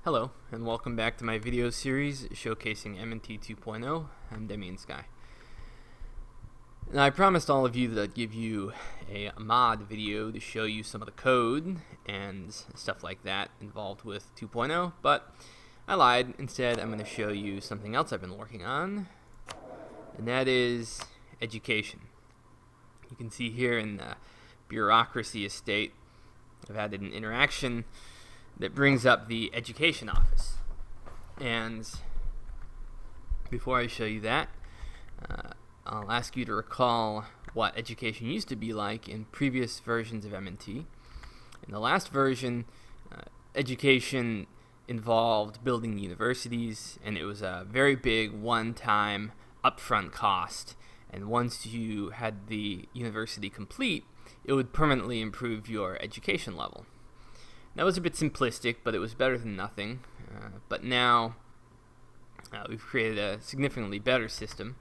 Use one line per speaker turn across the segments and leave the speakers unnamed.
Hello, and welcome back to my video series showcasing MNT 2.0. I'm Demian Sky. Now, I promised all of you that I'd give you a mod video to show you some of the code and stuff like that involved with 2.0, but I lied. Instead, I'm going to show you something else I've been working on, and that is education. You can see here in the bureaucracy estate, I've added an interaction that brings up the education office. And before I show you that, I'll ask you to recall what education used to be like in previous versions of MNT. In the last version, education involved building universities, and it was a very big one-time upfront cost. And once you had the university complete, it would permanently improve your education level. That was a bit simplistic, but it was better than nothing. But now we've created a significantly better system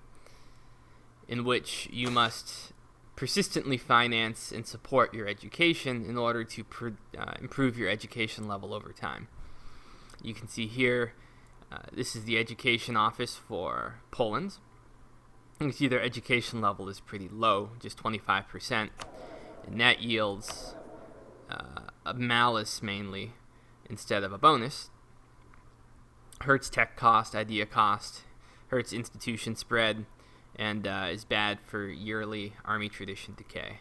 in which you must persistently finance and support your education in order to improve your education level over time. You can see here, this is the education office for Poland. You can see their education level is pretty low, just 25%, and that yields a malus mainly instead of a bonus. Hurts tech cost, idea cost, hurts institution spread, and is bad for yearly army tradition decay.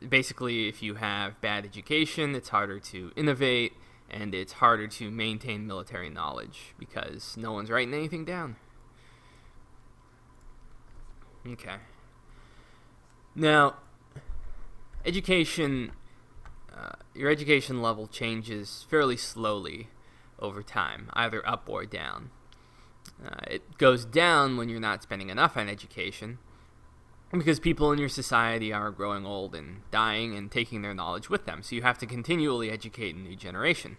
Basically, if you have bad education, it's harder to innovate, and it's harder to maintain military knowledge because no one's writing anything down. Okay. Now, education, your education level changes fairly slowly over time, either up or down. It goes down when you're not spending enough on education because people in your society are growing old and dying and taking their knowledge with them. So you have to continually educate a new generation.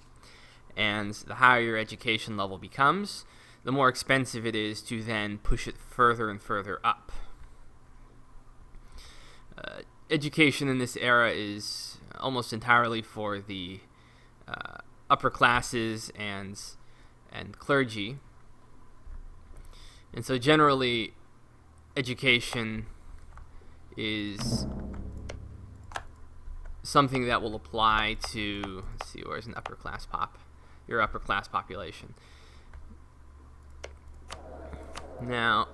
And the higher your education level becomes, the more expensive it is to then push it further and further up. Education in this era is almost entirely for the upper classes and clergy. And so generally, education is something that will apply to, let's see, where's an upper class your upper class population. Now,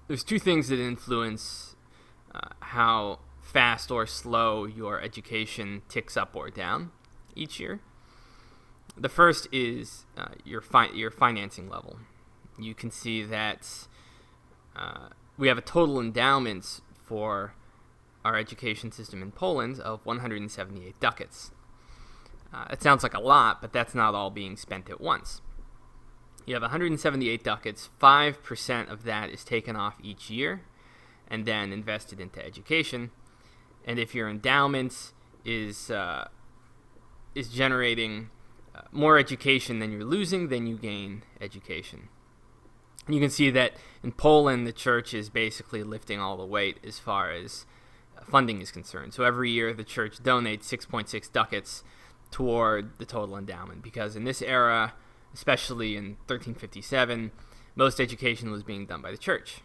there's two things that influence how fast or slow your education ticks up or down each year. The first is your financing level. You can see that we have a total endowment for our education system in Poland of 178 ducats. It sounds like a lot, but that's not all being spent at once. You have 178 ducats, 5% of that is taken off each year and then invested into education. And if your endowment is generating more education than you're losing, then you gain education. And you can see that in Poland, the church is basically lifting all the weight as far as funding is concerned. So every year, the church donates 6.6 ducats toward the total endowment, because in this era, especially in 1357, most education was being done by the church.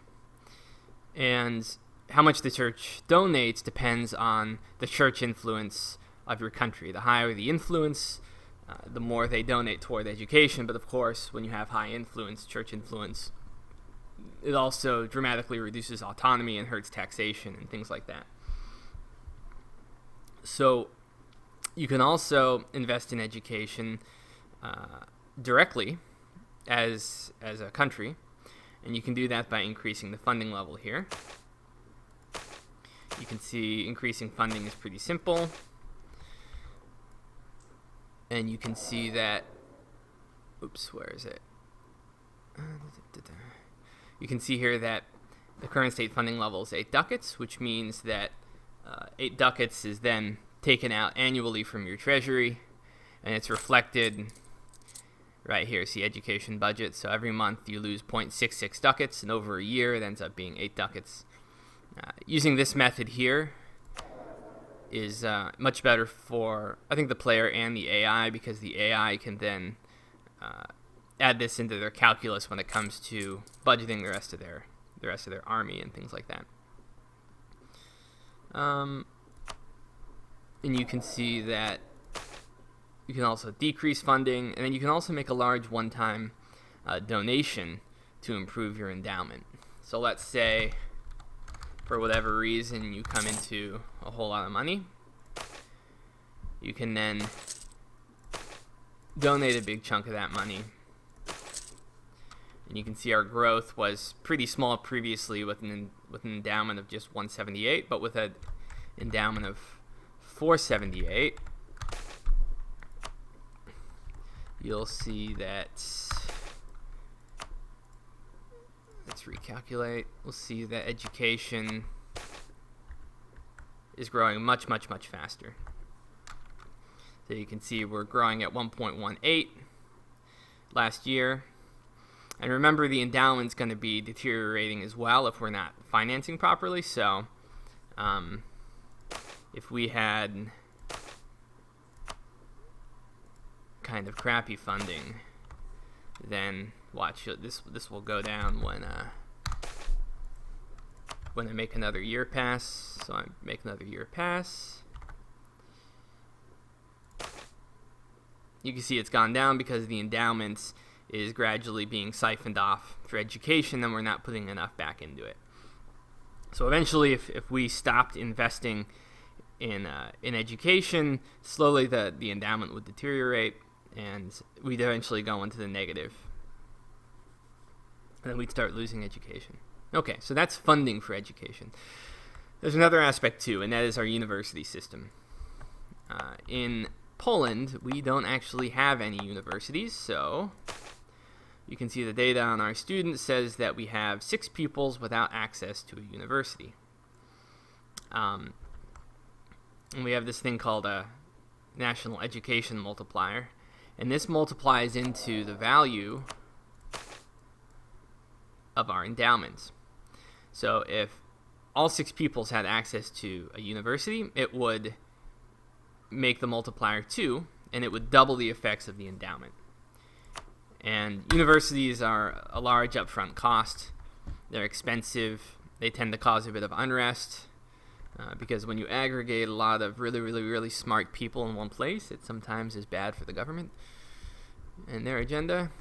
And how much the church donates depends on the church influence of your country. The higher the influence, the more they donate toward education. But of course, when you have high influence, church influence, it also dramatically reduces autonomy and hurts taxation and things like that. So you can also invest in education directly as a country, and you can do that by increasing the funding level here. You can see increasing funding is pretty simple, and you can see that, where is it? You can see here that the current state funding level is 8 ducats, which means that 8 ducats is then taken out annually from your treasury, and it's reflected right here. See education budget. So every month you lose 0.66 ducats, and over a year it ends up being 8 ducats. Using this method here, is much better for, I think, the player and the AI, because the AI can then add this into their calculus when it comes to budgeting the rest of their army and things like that. And you can see that you can also decrease funding, and then you can also make a large one-time donation to improve your endowment. So let's say, for whatever reason, you come into a whole lot of money. You can then donate a big chunk of that money. And you can see our growth was pretty small previously with an endowment of just 178, but with an endowment of 478, you'll see that, let's recalculate, we'll see that education is growing much, much, much faster. So you can see we're growing at 1.18 last year. And remember, the endowment's going to be deteriorating as well if we're not financing properly. So if we had kind of crappy funding, then watch, this will go down when I make another year pass. So I make another year pass. You can see it's gone down because the endowments is gradually being siphoned off for education, and we're not putting enough back into it. So eventually, if we stopped investing in education, slowly the endowment would deteriorate, and we'd eventually go into the negative. And then we'd start losing education. Okay, so that's funding for education. There's another aspect too, and that is our university system. In Poland, we don't actually have any universities, so you can see the data on our students says that we have 6 pupils without access to a university. And we have this thing called a national education multiplier, and this multiplies into the value of our endowments. So if all 6 pupils had access to a university, it would make the multiplier 2, and it would double the effects of the endowment. And universities are a large upfront cost. They're expensive. They tend to cause a bit of unrest because when you aggregate a lot of really, really, really smart people in one place, it sometimes is bad for the government and their agenda,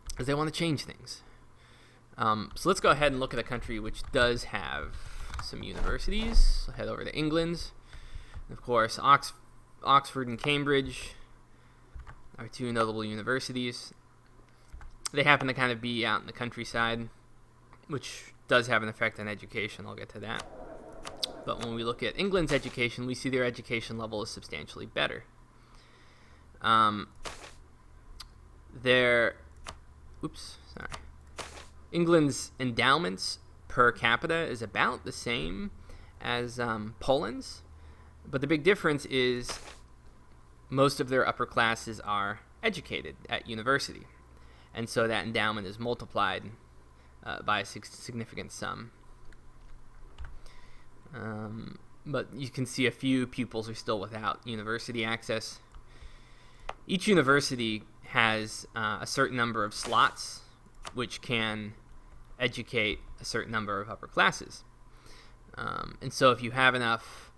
because they want to change things. So let's go ahead and look at a country which does have some universities. I'll head over to England. Of course, Oxford and Cambridge are 2 notable universities. They happen to kind of be out in the countryside, which does have an effect on education. I'll get to that. But when we look at England's education, we see their education level is substantially better. England's endowments per capita is about the same as Poland's, but the big difference is most of their upper classes are educated at university, and so that endowment is multiplied by a significant sum. But you can see a few pupils are still without university access. Each university has a certain number of slots which can educate a certain number of upper classes. And so if you have enough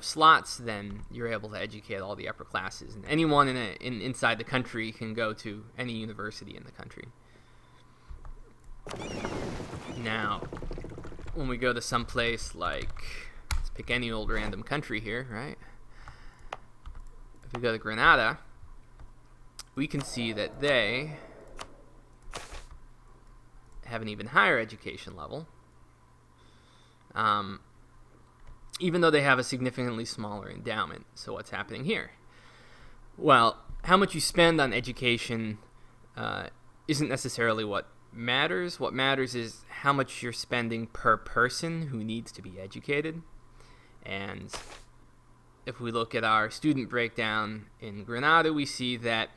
slots, then you're able to educate all the upper classes. And anyone inside the country can go to any university in the country. Now, when we go to some place like, let's pick any old random country here, right? If we go to Grenada, we can see that they have an even higher education level, even though they have a significantly smaller endowment. So what's happening here? Well, how much you spend on education isn't necessarily what matters. What matters is how much you're spending per person who needs to be educated. And if we look at our student breakdown in Grenada, we see that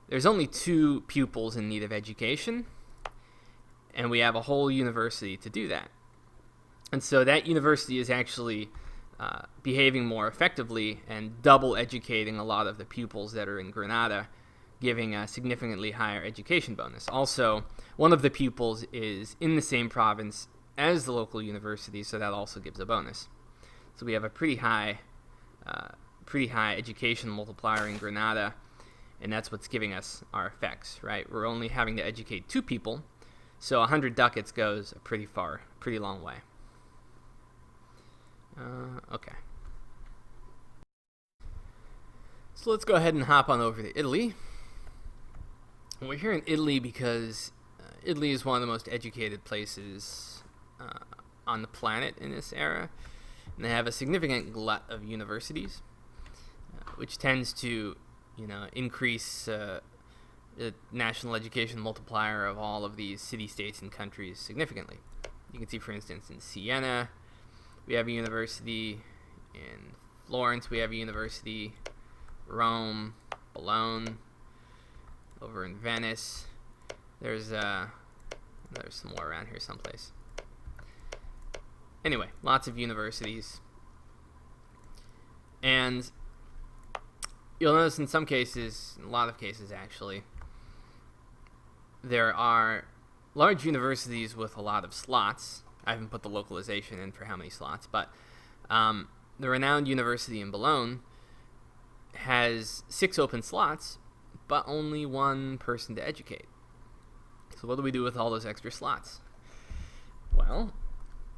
there's only 2 pupils in need of education, and we have a whole university to do that. And so that university is actually behaving more effectively and double educating a lot of the pupils that are in Granada, giving a significantly higher education bonus. Also, one of the pupils is in the same province as the local university, so that also gives a bonus. So we have a pretty high education multiplier in Granada, and that's what's giving us our effects, right? We're only having to educate 2 people, so 100 ducats goes a pretty long way. Okay. So let's go ahead and hop on over to Italy. And we're here in Italy because Italy is one of the most educated places on the planet in this era. And they have a significant glut of universities, which tends to, increase the national education multiplier of all of these city-states and countries significantly. You can see, for instance, in Siena, we have a university. In Florence, we have a university. Rome, Bologna. Over in Venice, there's some more around here someplace. Anyway, lots of universities. And you'll notice in some cases, in a lot of cases actually, there are large universities with a lot of slots. I haven't put the localization in for how many slots, but the renowned university in Bologna has 6 open slots, but only 1 person to educate. So what do we do with all those extra slots? Well,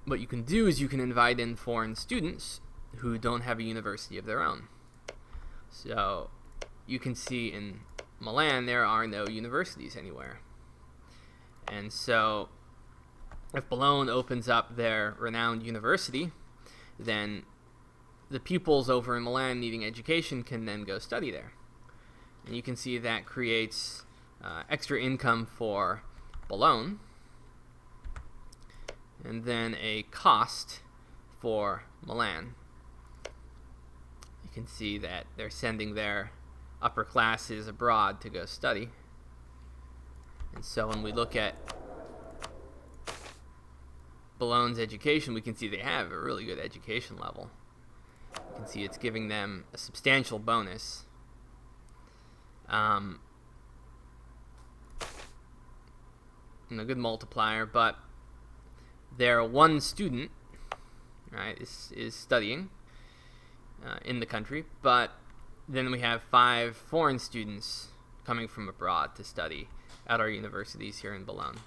what you can do is you can invite in foreign students who don't have a university of their own. So you can see in Milan there are no universities anywhere. And so if Bologna opens up their renowned university, then the pupils over in Milan needing education can then go study there. And you can see that creates extra income for Bologna, and then a cost for Milan. You can see that they're sending their upper classes abroad to go study. And so when we look at Bologna's education, we can see they have a really good education level. You can see it's giving them a substantial bonus. A good multiplier, but their 1 student, right, is studying in the country, but then we have 5 foreign students coming from abroad to study at our universities here in Bologna.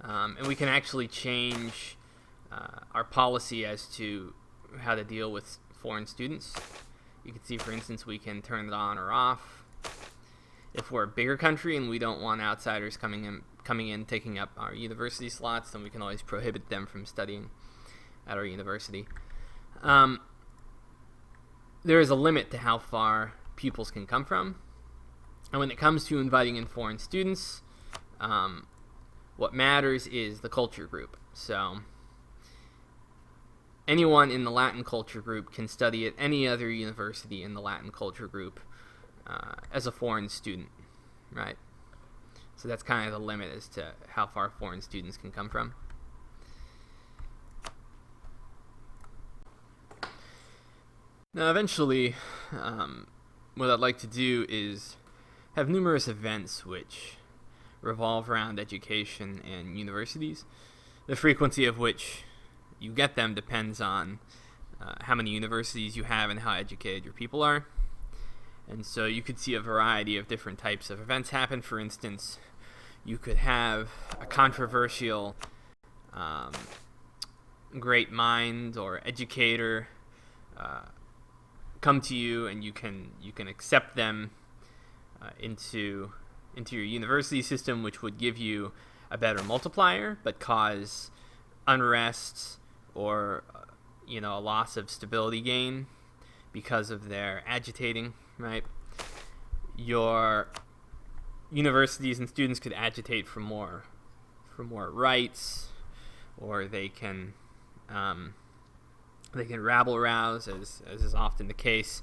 And we can actually change our policy as to how to deal with foreign students. You can see, for instance, we can turn it on or off. If we're a bigger country and we don't want outsiders coming in taking up our university slots, then we can always prohibit them from studying at our university. There is a limit to how far pupils can come from. And when it comes to inviting in foreign students, what matters is the culture group. So anyone in the Latin culture group can study at any other university in the Latin culture group as a foreign student, right? So that's kind of the limit as to how far foreign students can come from. Now, eventually, what I'd like to do is have numerous events which revolve around education and universities, the frequency of which you get them depends on how many universities you have and how educated your people are. And so you could see a variety of different types of events happen. For instance, you could have a controversial great mind or educator come to you, and you can accept them into your university system, which would give you a better multiplier, but cause unrest or a loss of stability gain because of their agitating, right? Your universities and students could agitate for more rights, or they can rabble rouse, as is often the case.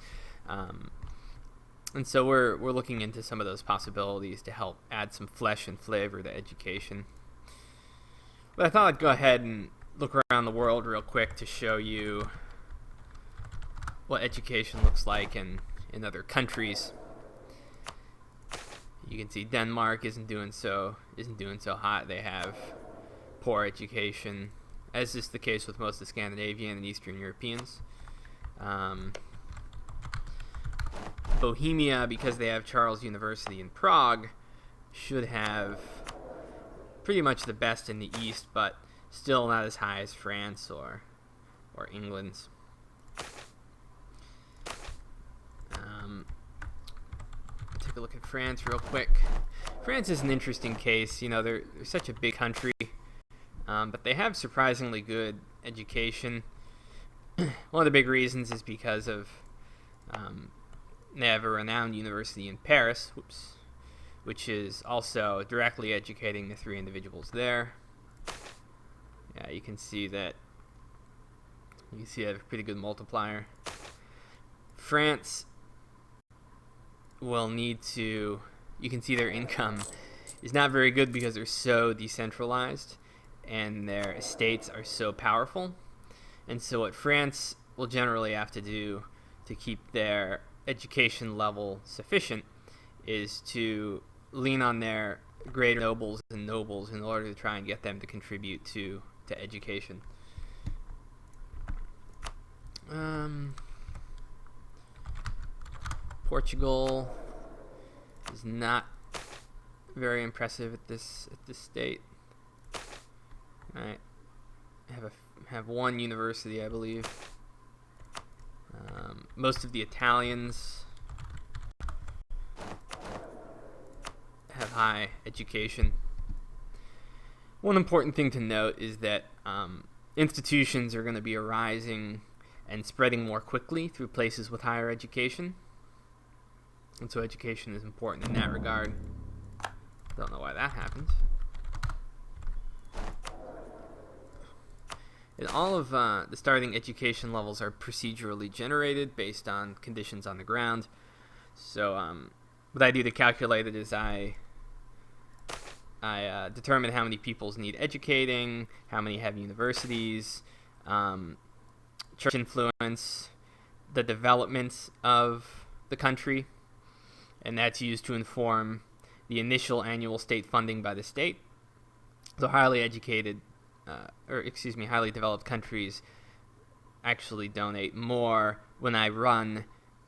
And so we're looking into some of those possibilities to help add some flesh and flavor to education. But I thought I'd go ahead and look around the world real quick to show you what education looks like in other countries. You can see Denmark isn't doing so hot. They have poor education, as is the case with most of the Scandinavian and Eastern Europeans. Bohemia, because they have Charles University in Prague, should have pretty much the best in the East, but still not as high as France or England's. Take a look at France real quick. France is an interesting case. You know, they're such a big country, but they have surprisingly good education. One of the big reasons is because of they have a renowned university in Paris, which is also directly educating the 3 individuals there. Yeah, you can see that. You can see they have a pretty good multiplier. France will need to. You can see their income is not very good because they're so decentralized and their estates are so powerful. And so what France will generally have to do to keep their education level sufficient is to lean on their greater nobles in order to try and get them to contribute to education. Portugal is not very impressive at this state. Right, have one university, I believe. Most of the Italians have high education. One important thing to note is that institutions are going to be arising and spreading more quickly through places with higher education. And so education is important in that regard. Don't know why that happens. And all of the starting education levels are procedurally generated based on conditions on the ground. So what I do to calculate it is I determine how many peoples need educating, how many have universities, church influence, the development of the country, and that's used to inform the initial annual state funding by the state. So highly developed countries actually donate more when I run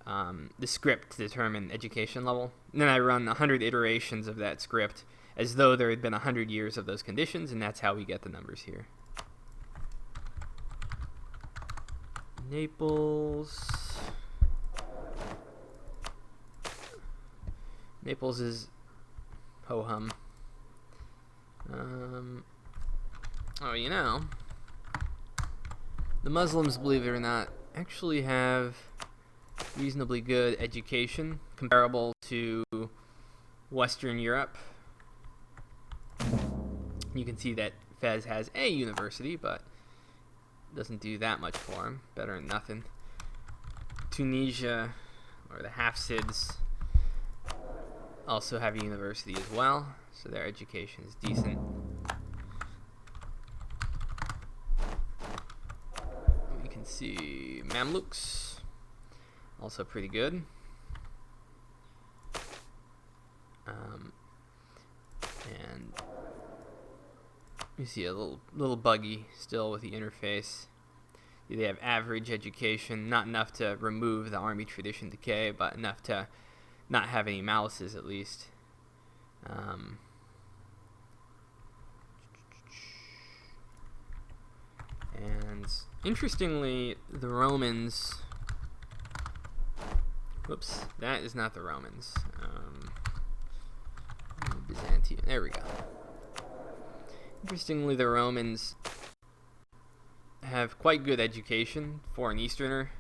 the script to determine education level. And then I run 100 iterations of that script as though there had been 100 years of those conditions, and that's how we get the numbers here. Naples is ho-hum. You know, the Muslims, believe it or not, actually have reasonably good education comparable to Western Europe. You can see that Fez has a university, but doesn't do that much for him. Better than nothing. Tunisia, or the Hafsids, also have a university as well, so their education is decent. We can see Mamluks, also pretty good. And you see a little buggy still with the interface. They have average education, not enough to remove the army tradition decay, but enough to not have any malices at least. And interestingly, the Romans. Whoops, that is not the Romans. Byzantium. There we go. Interestingly, the Romans have quite good education for an Easterner.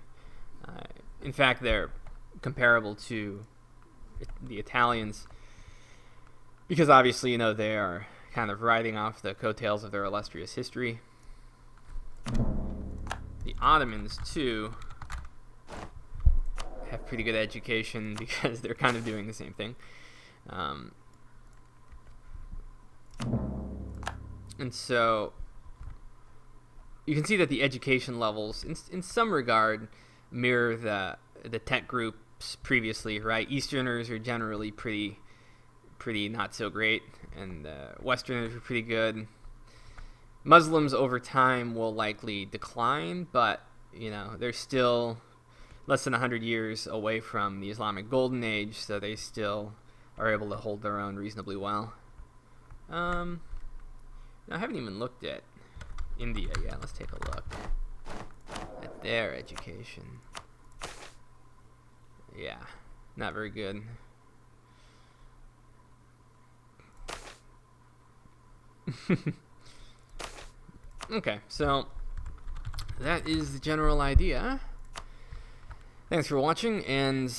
In fact, they're comparable to the Italians because obviously, you know, they are kind of riding off the coattails of their illustrious history. The Ottomans, too, have pretty good education because they're kind of doing the same thing. And so you can see that the education levels, in some regard, mirror the tech groups previously, right? Easterners are generally pretty not so great, and Westerners are pretty good. Muslims over time will likely decline, but they're still less than 100 years away from the Islamic Golden Age, so they still are able to hold their own reasonably well. I haven't even looked at India yet. Let's take a look at their education. Yeah, not very good. Okay, so that is the general idea. Thanks for watching, and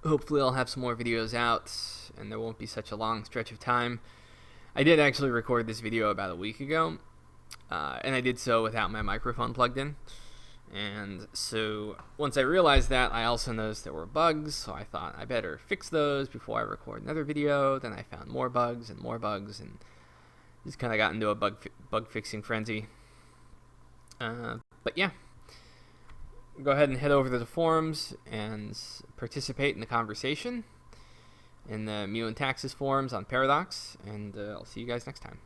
hopefully I'll have some more videos out, and there won't be such a long stretch of time. I did actually record this video about a week ago, and I did so without my microphone plugged in. And so once I realized that, I also noticed there were bugs, so I thought I better fix those before I record another video. Then I found more bugs, and just kind of got into a bug fixing frenzy. But yeah, go ahead and head over to the forums and participate in the conversation in the Meiou and Taxes forums on Paradox, and I'll see you guys next time.